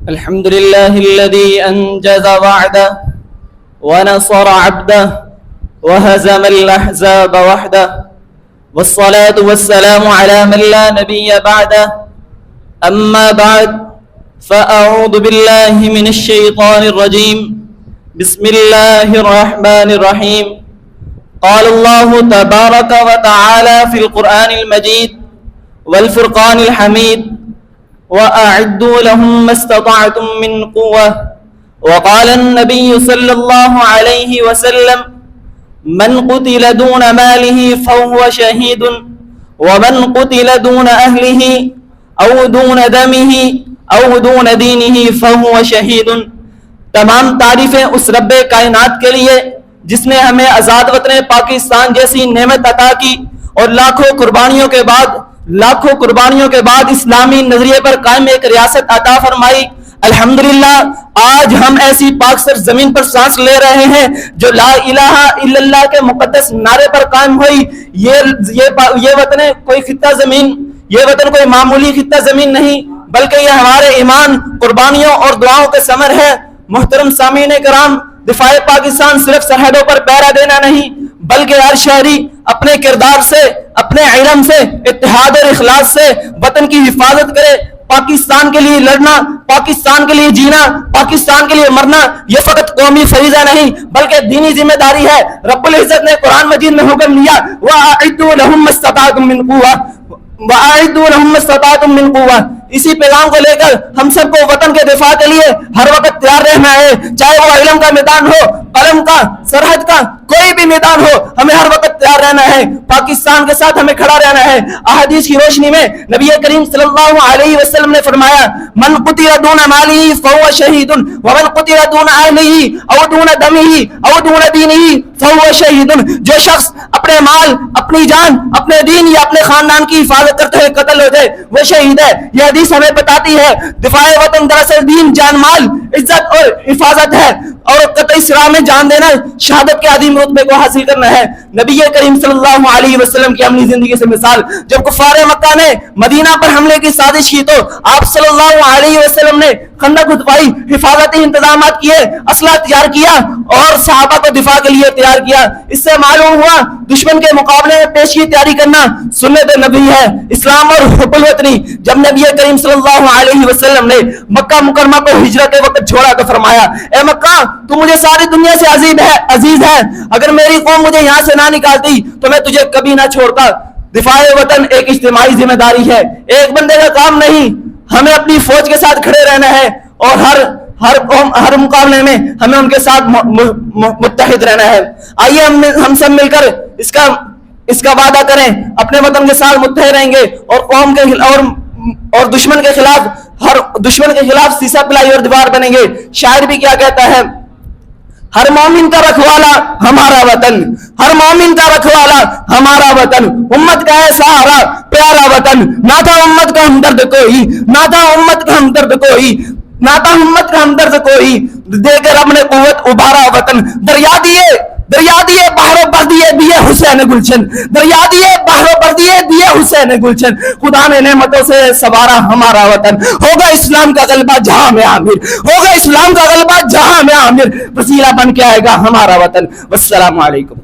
الحمد لله الذي أنجز وعده ونصر عبده وهزم الأحزاب وحده، والصلاة والسلام على من لا نبي بعده. أما بعد، فأعوذ بالله من الشيطان الرجيم. بسم الله الرحمن الرحيم. قال الله تبارك وتعالى في القرآن المجيد والفرقان الحميد: وأعدوا لهم ما استطعتم من قوة. وقال النبي صلى الله عليه وسلم: من قتل دون ماله فهو شهيد، ومن قتل دون أهله أو دون دمه أو دون دينه فهو شهيد. تمام تعریفیں اس رب کائنات کے لیے جس نے ہمیں آزاد وطن پاکستان جیسی نعمت عطا کی اور لاکھوں قربانیوں کے بعد اسلامی نظریے پر قائم ایک ریاست عطا فرمائی. الحمدللہ آج ہم ایسی پاک سر زمین پر سانس لے رہے ہیں جو لا الہ الا اللہ کے مقدس نعرے پر قائم ہوئی. یہ وطن کوئی خطہ زمین، یہ وطن کوئی معمولی خطہ زمین نہیں، بلکہ یہ ہمارے ایمان، قربانیوں اور دعاؤں کے ثمر ہے. محترم سامعین کرام، دفاع پاکستان صرف سرحدوں پر پہرا دینا نہیں، بلکہ ہر شہری اپنے کردار سے، اپنے علم سے، اتحاد اور اخلاص سے وطن کی حفاظت کرے. پاکستان کے لیے لڑنا، پاکستان کے لیے جینا، پاکستان کے لیے مرنا یہ فقط قومی فریضہ نہیں بلکہ دینی ذمہ داری ہے. رب العزت نے قرآن مجید میں حکم دیا: وَأَعِدُّوا لَهُم مَّا اسْتَطَعْتُم مِّن قُوَّةٍ وَأَعِدُّوا لَهُم مَّا اسْتَطَعْتُم مِّن قُوَّةٍ. اسی پیغام کو لے کر ہم سب کو وطن کے دفاع کے لیے ہر وقت تیار رہنا ہے، چاہے وہ علم کا میدان ہو، قلم کا، سرحد کا، کوئی بھی میدان ہو، ہمیں ہر وقت تیار رہنا ہے. پاکستان کے ساتھ ہمیں کھڑا رہنا ہے. احادیث کی روشنی میں نبی کریم صلی اللہ علیہ وسلم نے فرمایا: من قتل دون ماله فهو شہید، ومن قتل دون اہلہ او دون دمہ او دون دینہ فهو شہید. جو شخص اپنے مال، اپنی جان، اپنے دین یا اپنے خاندان کی حفاظت کرتے ہوئے قتل ہو جائے وہ شہید ہے. یہ حدیث ہمیں بتاتی ہے دفاع وطن دراصل دین، جان، مال، عزت اور حفاظت ہے، اور قطعی صراع میں جان دینا شہادت کے عظیم رتبے کو حاصل کرنا ہے. نبی کریم صلی اللہ علیہ وسلم کی عملی زندگی سے مثال: جب کفار مکہ نے مدینہ پر حملے کی سازش کی تو آپ صلی اللہ علیہ وسلم نے خندق کھدوائی، حفاظتی انتظامات کیے، اسلحہ تیار کیا اور صحابہ کو دفاع کے لیے تیار کیا. اس سے معلوم ہوا دشمن کے مقابلے میں پیش کی تیاری کرنا سنت نبی ہے، اسلام اور حب الوطنی. جب نبی کریم صلی اللہ علیہ وسلم نے مکہ مکرمہ کو ہجرت کے وقت چھوڑا تو فرمایا: اے مکہ، تو مجھے ساری دنیا سے عزیز ہے، اگر میری قوم مجھے یہاں سے نہ نکالتی تو میں تجھے کبھی نہ چھوڑتا. دفاع وطن ایک اجتماعی ذمہ داری ہے، ایک بندے کا کام نہیں. ہمیں اپنی فوج کے ساتھ کھڑے رہنا ہے اور ہر مقابلے میں ہمیں ان کے ساتھ متحد رہنا ہے. آئیے ہم سب مل کر اس کا وعدہ کریں، اپنے وطن کے ساتھ متحد رہیں گے اور قوم کے اور دشمن کے خلاف سیسا پلائی اور دیوار بنیں گے. شاعر بھی کیا کہتا ہے: ہر مومن کا رکھوالا ہمارا وطن، ہر مومن کا رکھوالا ہمارا وطن، امت کا ہے سہارا پیارا وطن. نہ تھا امت کا ہمدرد کوئی، نہ تھا امت کا ہمدرد کوئی، نہ تھا امت کا ہمدرد کوئی، دے کے رب نے قوت ابھارا وطن. دریا دیے بحروں پر دیے حسین گلشن، دریا دیے بحروں پر دیے حسین گلشن. خدا نے نعمتوں سے سوارا ہمارا وطن. ہوگا اسلام کا غلبہ جہاں میں عامر، ہوگا اسلام کا غلبہ جہاں میں عامر، وسیلہ بن کے آئے گا ہمارا وطن. والسلام علیکم.